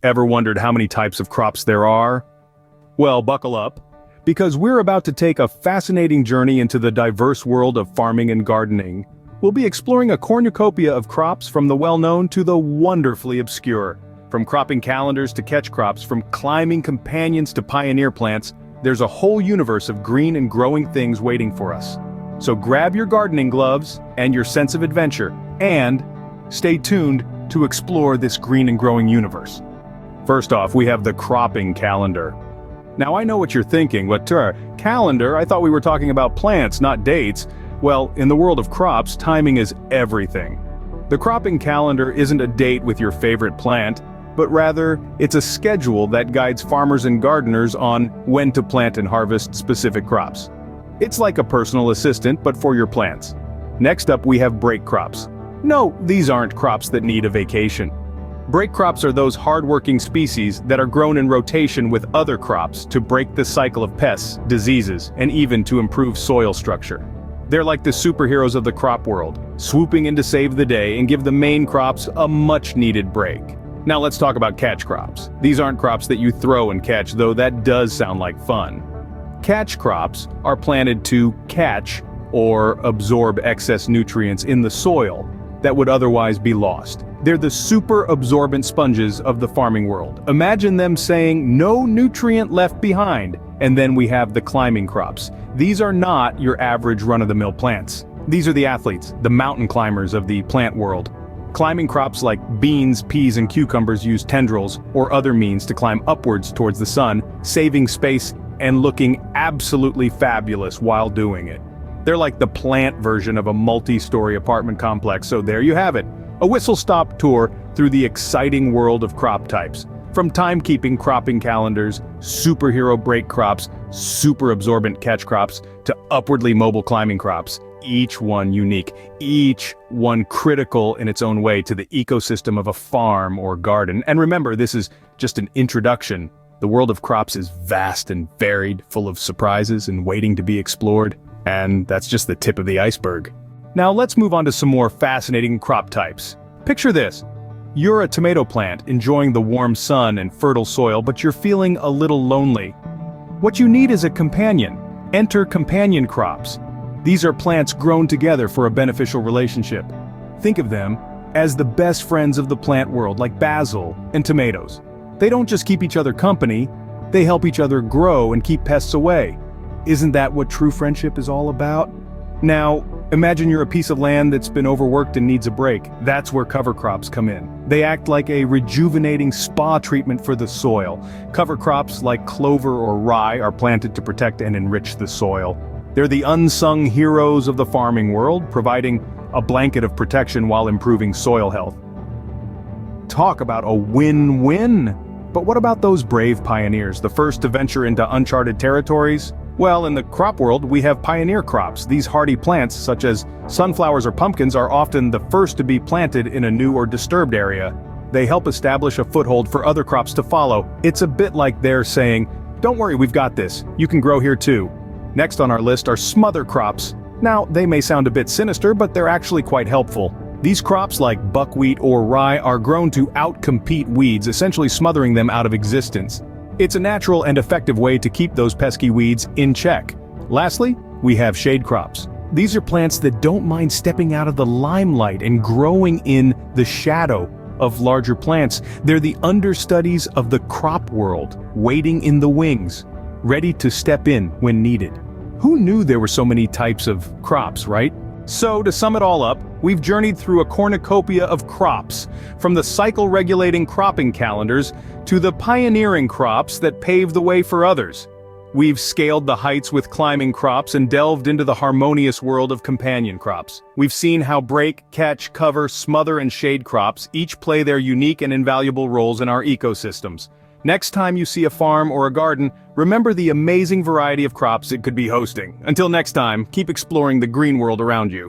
Ever wondered how many types of crops there are? Well, buckle up, because we're about to take a fascinating journey into the diverse world of farming and gardening. We'll be exploring a cornucopia of crops from the well-known to the wonderfully obscure. From cropping calendars to catch crops, from climbing companions to pioneer plants, there's a whole universe of green and growing things waiting for us. So grab your gardening gloves and your sense of adventure, and stay tuned to explore this green and growing universe. First off, we have the cropping calendar. Now I know what you're thinking, but calendar? I thought we were talking about plants, not dates. Well, in the world of crops, timing is everything. The cropping calendar isn't a date with your favorite plant, but rather, it's a schedule that guides farmers and gardeners on when to plant and harvest specific crops. It's like a personal assistant, but for your plants. Next up, we have break crops. No, these aren't crops that need a vacation. Break crops are those hard-working species that are grown in rotation with other crops to break the cycle of pests, diseases, and even to improve soil structure. They're like the superheroes of the crop world, swooping in to save the day and give the main crops a much-needed break. Now let's talk about catch crops. These aren't crops that you throw and catch, though that does sound like fun. Catch crops are planted to catch or absorb excess nutrients in the soil that would otherwise be lost. They're the super absorbent sponges of the farming world. Imagine them saying, "No nutrient left behind." And then we have the climbing crops. These are not your average run-of-the-mill plants. These are the athletes, the mountain climbers of the plant world. Climbing crops like beans, peas, and cucumbers use tendrils or other means to climb upwards towards the sun, saving space and looking absolutely fabulous while doing it. They're like the plant version of a multi-story apartment complex, so there you have it. A whistle-stop tour through the exciting world of crop types. From timekeeping cropping calendars, superhero break crops, super absorbent catch crops, to upwardly mobile climbing crops. Each one unique, each one critical in its own way to the ecosystem of a farm or garden. And remember, this is just an introduction. The world of crops is vast and varied, full of surprises and waiting to be explored. And that's just the tip of the iceberg. Now let's move on to some more fascinating crop types. Picture this. You're a tomato plant enjoying the warm sun and fertile soil, but you're feeling a little lonely. What you need is a companion. Enter companion crops. These are plants grown together for a beneficial relationship. Think of them as the best friends of the plant world, like basil and tomatoes. They don't just keep each other company, they help each other grow and keep pests away. Isn't that what true friendship is all about? Now, imagine you're a piece of land that's been overworked and needs a break. That's where cover crops come in. They act like a rejuvenating spa treatment for the soil. Cover crops like clover or rye are planted to protect and enrich the soil. They're the unsung heroes of the farming world, providing a blanket of protection while improving soil health. Talk about a win-win! But what about those brave pioneers, the first to venture into uncharted territories? Well, in the crop world, we have pioneer crops. These hardy plants, such as sunflowers or pumpkins, are often the first to be planted in a new or disturbed area. They help establish a foothold for other crops to follow. It's a bit like they're saying, "Don't worry, we've got this. You can grow here too." Next on our list are smother crops. Now, they may sound a bit sinister, but they're actually quite helpful. These crops, like buckwheat or rye, are grown to outcompete weeds, essentially smothering them out of existence. It's a natural and effective way to keep those pesky weeds in check. Lastly, we have shade crops. These are plants that don't mind stepping out of the limelight and growing in the shadow of larger plants. They're the understudies of the crop world, waiting in the wings, ready to step in when needed. Who knew there were so many types of crops, right? So, to sum it all up, we've journeyed through a cornucopia of crops, from the cycle-regulating cropping calendars to the pioneering crops that pave the way for others. We've scaled the heights with climbing crops and delved into the harmonious world of companion crops. We've seen how break, catch, cover, smother, and shade crops each play their unique and invaluable roles in our ecosystems. Next time you see a farm or a garden, remember the amazing variety of crops it could be hosting. Until next time, keep exploring the green world around you.